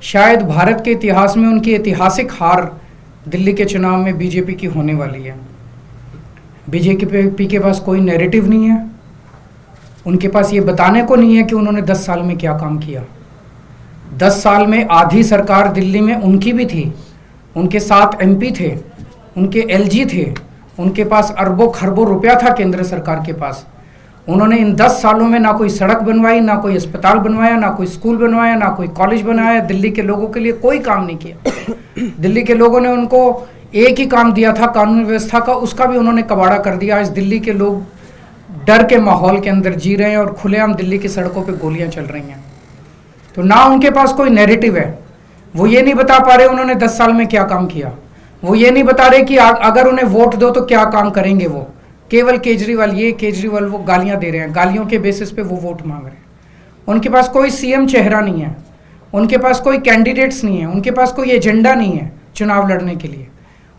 शायद भारत के इतिहास में उनकी ऐतिहासिक हार दिल्ली के चुनाव में बीजेपी की होने वाली है। बीजेपी के पास कोई नैरेटिव नहीं है, उनके पास ये बताने को नहीं है कि उन्होंने 10 साल में क्या काम किया। 10 साल में आधी सरकार दिल्ली में उनकी भी थी, उनके साथ एमपी थे, उनके एलजी थे, उनके पास अरबों खरबों रुपया था केंद्र सरकार के पास। उन्होंने इन 10 सालों में ना कोई सड़क बनवाई, ना कोई अस्पताल बनवाया, ना कोई स्कूल बनवाया, ना कोई कॉलेज बनाया। दिल्ली के लोगों के लिए कोई काम नहीं किया। दिल्ली के लोगों ने उनको एक ही काम दिया था कानून व्यवस्था का, उसका भी उन्होंने कबाड़ा कर दिया। आज दिल्ली के लोग डर के माहौल के अंदर जी रहे हैं और खुलेआम दिल्ली की सड़कों पे गोलियां चल रही हैं। तो ना उनके पास कोई नैरेटिव है, वो ये नहीं बता पा रहे उन्होंने 10 साल में क्या काम किया। वो ये नहीं बता रहे कि अगर उन्हें वोट दो तो क्या काम करेंगे। वो केवल केजरीवाल ये केजरीवाल वो गालियां दे रहे हैं, गालियों के बेसिस पे वो वोट मांग रहे हैं। उनके पास कोई सीएम चेहरा नहीं है, उनके पास कोई कैंडिडेट्स नहीं है, उनके पास कोई एजेंडा नहीं है चुनाव लड़ने के लिए।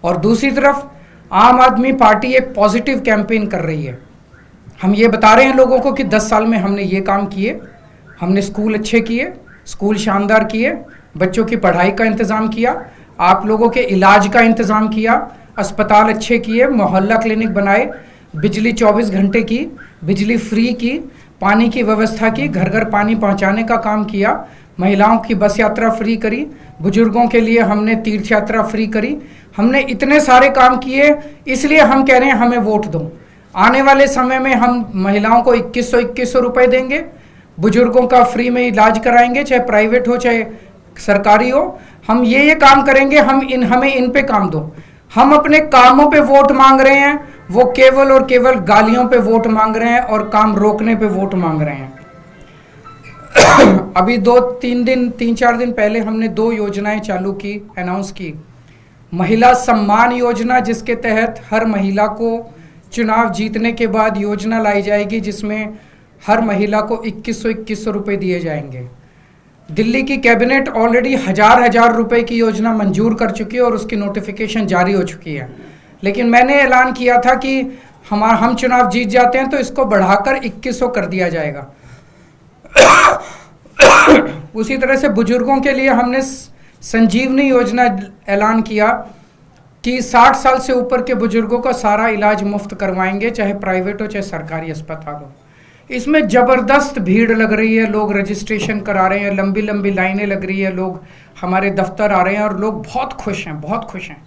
और दूसरी तरफ आम आदमी पार्टी एक पॉजिटिव कैंपेन कर रही है। हम ये बता रहे हैं लोगों को कि 10 साल में हमने ये काम किए, हमने स्कूल अच्छे किए, स्कूल शानदार किए, बच्चों की पढ़ाई का इंतज़ाम किया, आप लोगों के इलाज का इंतज़ाम किया, अस्पताल अच्छे किए, मोहल्ला क्लिनिक बनाए, बिजली 24 घंटे की, बिजली फ्री की, पानी की व्यवस्था की, घर घर पानी पहुंचाने का काम किया, महिलाओं की बस यात्रा फ्री करी, बुजुर्गों के लिए हमने तीर्थ यात्रा फ्री करी। हमने इतने सारे काम किए, इसलिए हम कह रहे हैं हमें वोट दो। आने वाले समय में हम महिलाओं को 2100 रुपए देंगे, बुजुर्गों का फ्री में इलाज कराएंगे, चाहे प्राइवेट हो चाहे सरकारी हो। हम ये काम करेंगे, हमें इन पे काम दो। हम अपने कामों पे वोट मांग रहे हैं, वो केवल और केवल गालियों पे वोट मांग रहे हैं और काम रोकने पे वोट मांग रहे हैं। अभी 3-4 दिन पहले हमने 2 योजनाएं चालू की, अनाउंस की। महिला सम्मान योजना, जिसके तहत हर महिला को चुनाव जीतने के बाद योजना लाई जाएगी, जिसमें हर महिला को 2100 रुपए दिए जाएंगे। दिल्ली की कैबिनेट ऑलरेडी हजार रुपए की योजना मंजूर कर चुकी है और उसकी नोटिफिकेशन जारी हो चुकी है। लेकिन मैंने ऐलान किया था कि हम चुनाव जीत जाते हैं तो इसको बढ़ाकर 2100 कर दिया जाएगा। उसी तरह से बुजुर्गों के लिए हमने संजीवनी योजना ऐलान किया कि 60 साल से ऊपर के बुजुर्गों का सारा इलाज मुफ्त करवाएंगे, चाहे प्राइवेट हो चाहे सरकारी अस्पताल हो। इसमें ज़बरदस्त भीड़ लग रही है, लोग रजिस्ट्रेशन करा रहे हैं, लंबी लंबी लाइनें लग रही है, लोग हमारे दफ्तर आ रहे हैं और लोग बहुत खुश हैं, बहुत खुश हैं।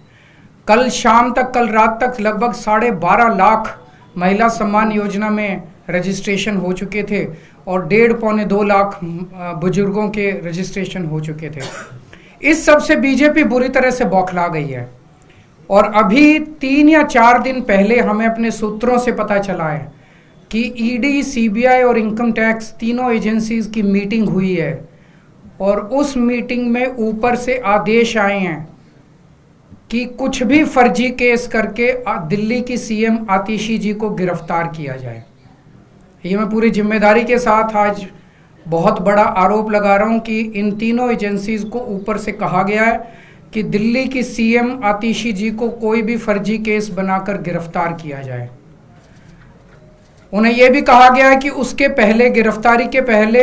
कल शाम तक, कल रात तक लगभग 12.5 लाख महिला सम्मान योजना में रजिस्ट्रेशन हो चुके थे और 1.5-2 लाख बुजुर्गों के रजिस्ट्रेशन हो चुके थे। इस सब से बीजेपी बुरी तरह से बौखला गई है। और अभी 3 या 4 दिन पहले हमें अपने सूत्रों से पता चला है कि ईडी, सीबीआई और इनकम टैक्स तीनों एजेंसीज की मीटिंग हुई है और उस मीटिंग में ऊपर से आदेश आए हैं कि कुछ भी फर्जी केस करके दिल्ली की सीएम आतिशी जी को गिरफ्तार किया जाए। ये मैं पूरी जिम्मेदारी के साथ आज बहुत बड़ा आरोप लगा रहा हूं कि इन तीनों एजेंसीज को ऊपर से कहा गया है कि दिल्ली की सीएम आतिशी जी को कोई भी फर्जी केस बनाकर गिरफ्तार किया जाए। उन्हें यह भी कहा गया है कि उसके पहले, गिरफ्तारी के पहले,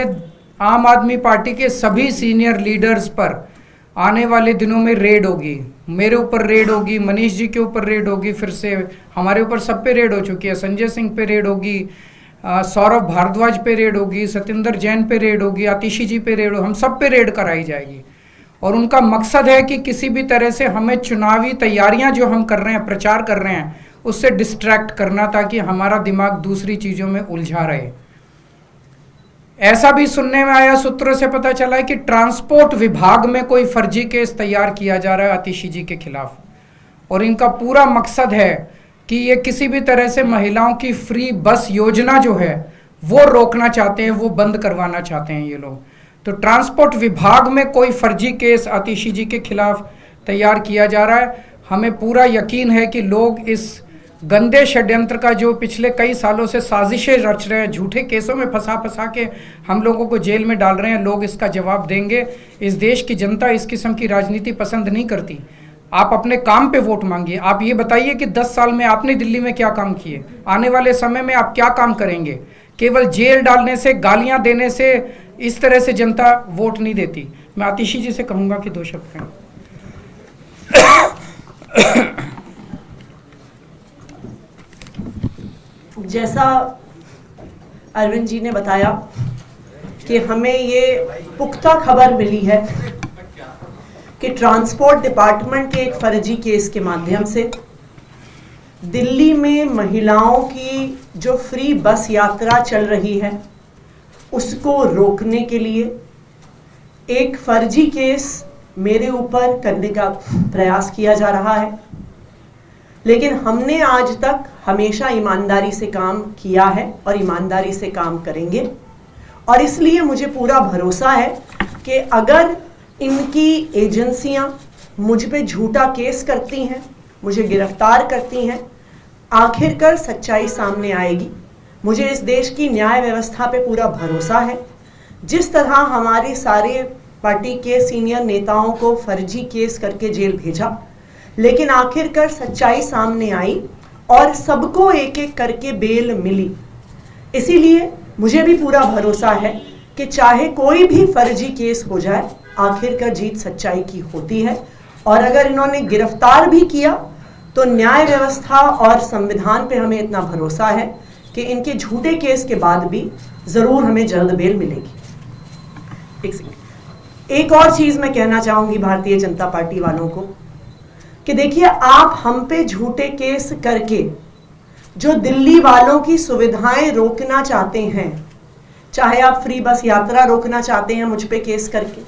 आम आदमी पार्टी के सभी सीनियर लीडर्स पर आने वाले दिनों में रेड होगी। मेरे ऊपर रेड होगी, मनीष जी के ऊपर रेड होगी, फिर से हमारे ऊपर सब पे रेड हो चुकी है। संजय सिंह पे रेड होगी, सौरभ भारद्वाज पे रेड होगी, सत्येंद्र जैन पे रेड होगी, आतिशी जी पे रेड होगी, हम सब पे रेड कराई जाएगी। और उनका मकसद है कि किसी भी तरह से हमें चुनावी तैयारियां जो हम कर रहे हैं, प्रचार कर रहे हैं, उससे डिस्ट्रैक्ट करना, ताकि हमारा दिमाग दूसरी चीज़ों में उलझा रहे। ऐसा भी सुनने में आया, सूत्रों से पता चला है कि ट्रांसपोर्ट विभाग में कोई फर्जी केस तैयार किया जा रहा है आतिशी जी के खिलाफ। और इनका पूरा मकसद है कि ये किसी भी तरह से महिलाओं की फ्री बस योजना जो है वो रोकना चाहते हैं, वो बंद करवाना चाहते हैं ये लोग। तो ट्रांसपोर्ट विभाग में कोई फर्जी केस आतिशी जी के खिलाफ तैयार किया जा रहा है। हमें पूरा यकीन है कि लोग इस गंदे षड्यंत्र का, जो पिछले कई सालों से साजिशें रच रहे हैं, झूठे केसों में फंसा के हम लोगों को जेल में डाल रहे हैं, लोग इसका जवाब देंगे। इस देश की जनता इस किस्म की राजनीति पसंद नहीं करती। आप अपने काम पे वोट मांगिए। आप ये बताइए कि 10 साल में आपने दिल्ली में क्या काम किए, आने वाले समय में आप क्या काम करेंगे। केवल जेल डालने से, गालियां देने से इस तरह से जनता वोट नहीं देती। मैं आतिशी जी से कहूँगा कि 2 शब्द कहें। जैसा अरविंद जी ने बताया कि हमें ये पुख्ता खबर मिली है कि ट्रांसपोर्ट डिपार्टमेंट के एक फर्जी केस के माध्यम से दिल्ली में महिलाओं की जो फ्री बस यात्रा चल रही है उसको रोकने के लिए एक फर्जी केस मेरे ऊपर करने का प्रयास किया जा रहा है। लेकिन हमने आज तक हमेशा ईमानदारी से काम किया है और ईमानदारी से काम करेंगे, और इसलिए मुझे पूरा भरोसा है कि अगर इनकी एजेंसियां मुझ पे झूठा केस करती हैं, मुझे गिरफ्तार करती हैं, आखिरकार सच्चाई सामने आएगी। मुझे इस देश की न्याय व्यवस्था पे पूरा भरोसा है। जिस तरह हमारे सारे पार्टी के सीनियर नेताओं को फर्जी केस करके जेल भेजा, लेकिन आखिरकार सच्चाई सामने आई और सबको एक एक करके बेल मिली। इसीलिए मुझे भी पूरा भरोसा है कि चाहे कोई भी फर्जी केस हो जाए, आखिरकार जीत सच्चाई की होती है। और अगर इन्होंने गिरफ्तार भी किया तो न्याय व्यवस्था और संविधान पे हमें इतना भरोसा है कि इनके झूठे केस के बाद भी जरूर हमें जल्द बेल मिलेगी। एक और चीज मैं कहना चाहूंगी भारतीय जनता पार्टी वालों को कि देखिए, आप हम पे झूठे केस करके जो दिल्ली वालों की सुविधाएं रोकना चाहते हैं, चाहे आप फ्री बस यात्रा रोकना चाहते हैं मुझ पे केस करके,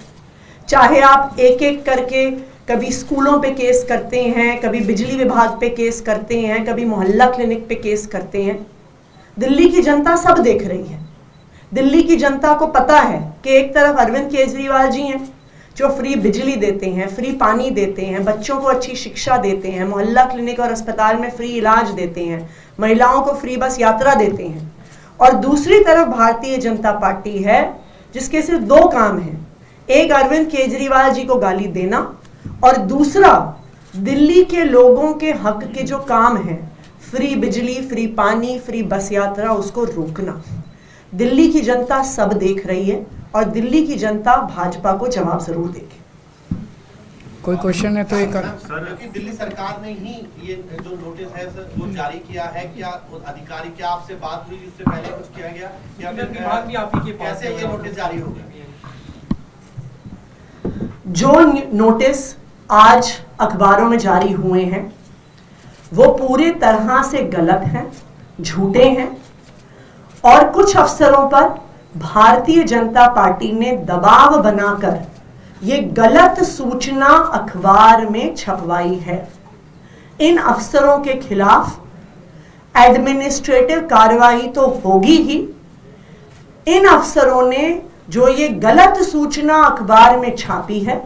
चाहे आप एक एक करके कभी स्कूलों पे केस करते हैं, कभी बिजली विभाग पे केस करते हैं, कभी मोहल्ला क्लिनिक पे केस करते हैं, दिल्ली की जनता सब देख रही है। दिल्ली की जनता को पता है कि एक तरफ अरविंद केजरीवाल जी हैं जो फ्री बिजली देते हैं, फ्री पानी देते हैं, बच्चों को अच्छी शिक्षा देते हैं, मोहल्ला क्लिनिक और अस्पताल में फ्री इलाज देते हैं, महिलाओं को फ्री बस यात्रा देते हैं, और दूसरी तरफ भारतीय जनता पार्टी है जिसके सिर्फ 2 काम हैं, एक अरविंद केजरीवाल जी को गाली देना और दूसरा दिल्ली के लोगों के हक के जो काम है, फ्री बिजली, फ्री पानी, फ्री बस यात्रा, उसको रोकना। दिल्ली की जनता सब देख रही है और दिल्ली की जनता भाजपा को जवाब जरूर देगी। कोई क्वेश्चन है तो एक सर, कि दिल्ली सरकार ने ही ये जो नोटिस है सर वो जारी किया है, क्या अधिकारी, क्या आपसे बात हुई इससे पहले कुछ किया गया या फिर विभाग भी आप ही के पास कैसे ये नोटिस जारी हो गया? जो नोटिस आज अखबारों में जारी हुए हैं वो पूरे तरह से गलत हैं, झूठे हैं, और कुछ अफसरों पर भारतीय जनता पार्टी ने दबाव बनाकर ये गलत सूचना अखबार में छपवाई है। इन अफसरों के खिलाफ एडमिनिस्ट्रेटिव कार्रवाई तो होगी ही, इन अफसरों ने जो ये गलत सूचना अखबार में छापी है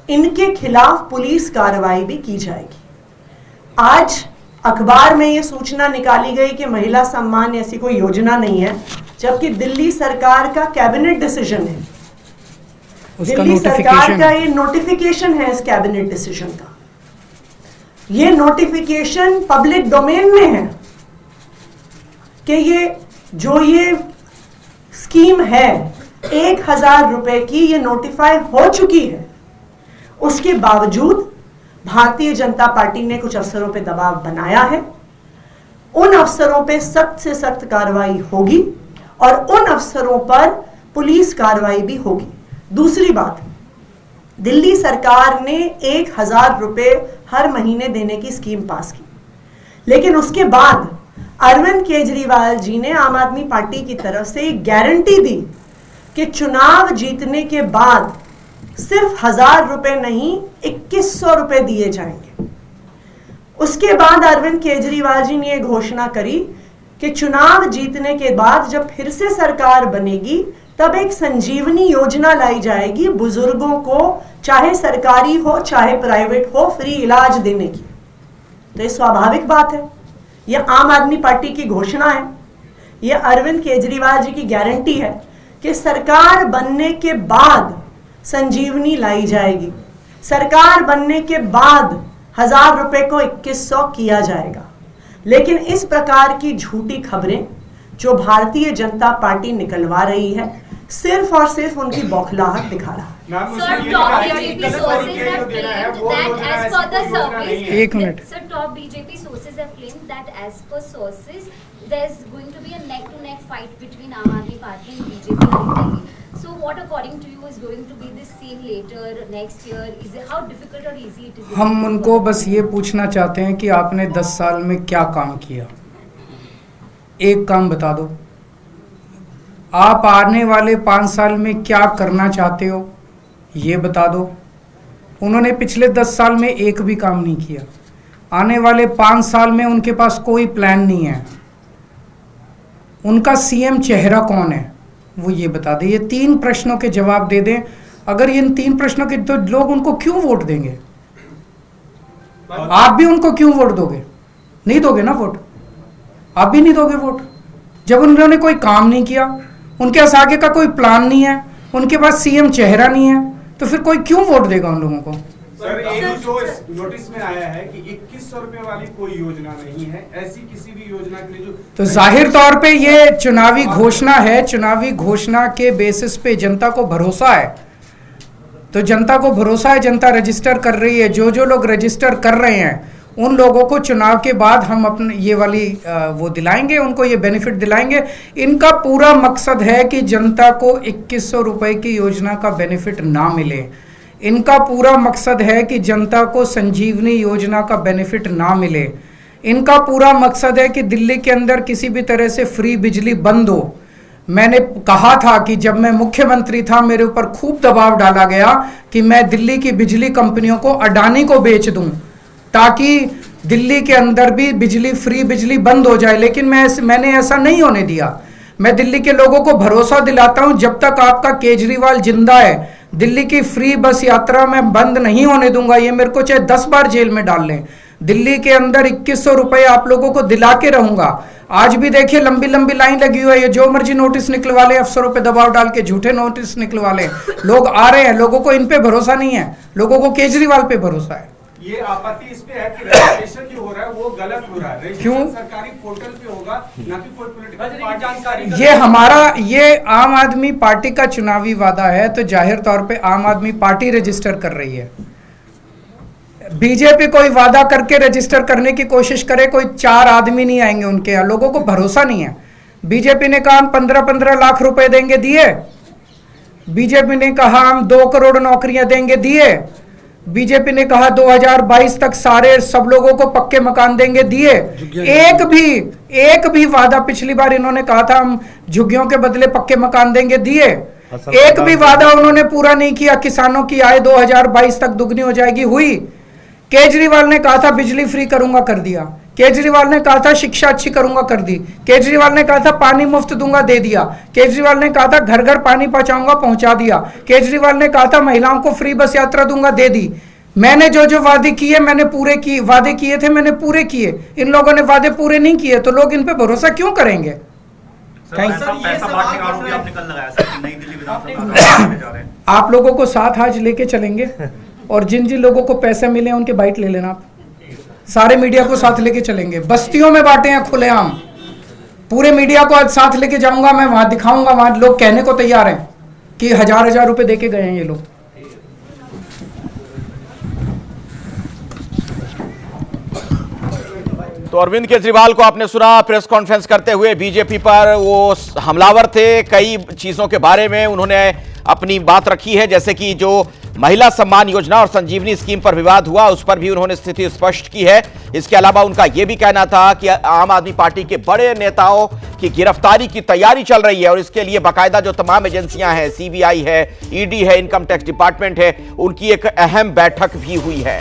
इनके खिलाफ पुलिस कार्रवाई भी की जाएगी। आज अखबार में ये सूचना निकाली गई कि महिला सम्मान ऐसी कोई योजना नहीं है, जबकि दिल्ली सरकार का कैबिनेट डिसीजन है, दिल्ली सरकार का ये नोटिफिकेशन है इस कैबिनेट डिसीजन का। ये नोटिफिकेशन पब्लिक डोमेन में है कि ये स्कीम है 1000 रुपए की, ये नोटिफाई हो चुकी है। उसके बावजूद भारतीय जनता पार्टी ने कुछ अफसरों पे दबाव बनाया है। उन अफसरों पे सख्त से सख्त कार्रवाई होगी और उन अफसरों पर पुलिस कार्रवाई भी होगी। दूसरी बात, दिल्ली सरकार ने 1000 रुपए हर महीने देने की स्कीम पास की, लेकिन उसके बाद अरविंद केजरीवाल जी ने आम आदमी पार्टी की तरफ से एक गारंटी दी कि चुनाव जीतने के बाद सिर्फ 1000 रुपए नहीं 2100 रुपए दिए जाएंगे। उसके बाद अरविंद केजरीवाल जी ने यह घोषणा करी कि चुनाव जीतने के बाद जब फिर से सरकार बनेगी तब एक संजीवनी योजना लाई जाएगी, बुजुर्गों को चाहे सरकारी हो चाहे प्राइवेट हो फ्री इलाज देने की। तो ये स्वाभाविक बात है, यह आम आदमी पार्टी की घोषणा है, यह अरविंद केजरीवाल जी की गारंटी है कि सरकार बनने के बाद संजीवनी लाई जाएगी, सरकार बनने के बाद 1000 रुपए को 2100 किया जाएगा। लेकिन इस प्रकार की झूठी खबरें जो भारतीय जनता पार्टी निकलवा रही है, सिर्फ और सिर्फ उनकी बौखलाहट दिखा रहा है। Sir, top BJP sources have claimed that as per the surveys, एक minute. Sir, top BJP sources have claimed that as per sources, there's going to be a neck-to-neck fight between Aam Aadmi Party and BJP in Delhi. So, what according to you is going to be this scene later next year? Is it how difficult or easy it is? हम उनको बस ये पूछना चाहते हैं कि आपने 10 साल में क्या काम किया, एक काम बता दो। आप आने वाले 5 साल में क्या करना चाहते हो, ये बता दो। उन्होंने पिछले 10 साल में एक भी काम नहीं किया। आने वाले 5 साल में उनके पास कोई प्लान नहीं है। उनका सीएम चेहरा कौन है, वो ये बता दें। ये 3 प्रश्नों के जवाब दे दें। अगर इन 3 प्रश्नों के, तो लोग उनको क्यों वोट देंगे? आप भी उनको क्यों वोट दोगे? नहीं दोगे ना वोट, आप भी नहीं दोगे वोट। जब उन्होंने कोई काम नहीं किया, उनके पास आगे का कोई प्लान नहीं है, उनके पास सीएम चेहरा नहीं है, तो फिर कोई क्यों वोट देगा उन लोगों को? सर, एक जो नोटिस में आया है कि 2100 रुपए वाली कोई योजना नहीं है, ऐसी किसी भी योजना के लिए जो, तो जाहिर तौर पे ये चुनावी घोषणा है। चुनावी घोषणा के बेसिस पे जनता को भरोसा है, तो जनता को भरोसा है, जनता रजिस्टर कर रही है। जो लोग रजिस्टर कर रहे हैं उन लोगों को चुनाव के बाद हम अपने ये वाली वो दिलाएंगे, उनको ये बेनिफिट दिलाएंगे। इनका पूरा मकसद है कि जनता को 2100 रुपए की योजना का बेनिफिट ना मिले। इनका पूरा मकसद है कि जनता को संजीवनी योजना का बेनिफिट ना मिले। इनका पूरा मकसद है कि दिल्ली के अंदर किसी भी तरह से फ्री बिजली बंद हो। मैंने कहा था कि जब मैं मुख्यमंत्री था, मेरे ऊपर खूब दबाव डाला गया कि मैं दिल्ली की बिजली कंपनियों को अडानी को बेच दूं, ताकि दिल्ली के अंदर भी बिजली, फ्री बिजली बंद हो जाए। लेकिन मैंने ऐसा नहीं होने दिया। मैं दिल्ली के लोगों को भरोसा दिलाता हूं, जब तक आपका केजरीवाल जिंदा है, दिल्ली की फ्री बस यात्रा मैं बंद नहीं होने दूंगा। ये मेरे को चाहे 10 बार जेल में डाल लें, दिल्ली के अंदर 2100 रुपए आप लोगों को दिला के रहूंगा। आज भी देखिए लंबी लंबी लाइन लगी हुई है, जो मर्जी नोटिस निकलवा ले, अफसरों पे दबाव डाल के झूठे नोटिस निकलवा ले। लोग आ रहे हैं, लोगों को इन पे भरोसा नहीं है, लोगों को केजरीवाल पे भरोसा है। ये आपत्ति इस पे है कि रजिस्ट्रेशन जो हो रहा है वो गलत हो रहा है। क्यों? सरकारी पोर्टल पे होगा, ना कि कोई पॉलिटिकल जानकारी। ये हमारा, ये आम आदमी पार्टी का चुनावी वादा है, तो जाहिर तौर पे आम आदमी पार्टी रजिस्टर कर रही है। बीजेपी कोई वादा करके रजिस्टर करने की कोशिश करे, कोई 4 आदमी नहीं आएंगे उनके यहाँ। लोगों को भरोसा नहीं है। बीजेपी ने कहा हम 15-15 लाख रुपए देंगे, दिए। बीजेपी ने कहा हम 2 करोड़ नौकरियां देंगे, दिए। बीजेपी ने कहा 2022 तक सब लोगों को पक्के मकान देंगे, दिए। एक भी वादा, पिछली बार इन्होंने कहा था हम झुग्गियों के बदले पक्के मकान देंगे, दिए। एक भी वादा उन्होंने पूरा नहीं किया। किसानों की आय 2022 तक दुगनी हो जाएगी, हुई। केजरीवाल ने कहा था बिजली फ्री करूंगा, कर दिया। केजरीवाल ने कहा था शिक्षा अच्छी करूंगा, कर दी। केजरीवाल ने कहा था पानी मुफ्त दूंगा, दे दिया। केजरीवाल ने कहा था घर घर पानी पहुंचाऊंगा, पहुंचा दिया। केजरीवाल ने कहा था महिलाओं को फ्री बस यात्रा दूंगा, दे दी। मैंने जो वादे किए, मैंने पूरे किए। वादे किए थे, मैंने पूरे किए। इन लोगों ने वादे पूरे नहीं किए, तो लोग इन पे भरोसा क्यों करेंगे? आप लोगों को साथ आज लेके चलेंगे, और जिन जिन लोगों को पैसे मिले उनके बाइट ले लेना। आप सारे मीडिया को साथ लेके चलेंगे। बस्तियों में बांटे हैं खुलेआम, पूरे मीडिया को आज साथ लेके जाऊंगा मैं, वहां दिखाऊंगा। वहां लोग कहने को तैयार हैं कि 1000-1000 रुपए देके गए हैं ये लोग। तो अरविंद केजरीवाल को आपने सुना प्रेस कॉन्फ्रेंस करते हुए। बीजेपी पर वो हमलावर थे। कई चीजों के बारे में उन्होंने अपनी बात रखी है, जैसे कि जो महिला सम्मान योजना और संजीवनी स्कीम पर विवाद हुआ, उस पर भी उन्होंने स्थिति स्पष्ट की है। इसके अलावा उनका यह भी कहना था कि आम आदमी पार्टी के बड़े नेताओं की गिरफ्तारी की तैयारी चल रही है, और इसके लिए बाकायदा जो तमाम एजेंसियां हैं, सीबीआई है, ईडी है, इनकम टैक्स डिपार्टमेंट है, उनकी एक अहम बैठक भी हुई है।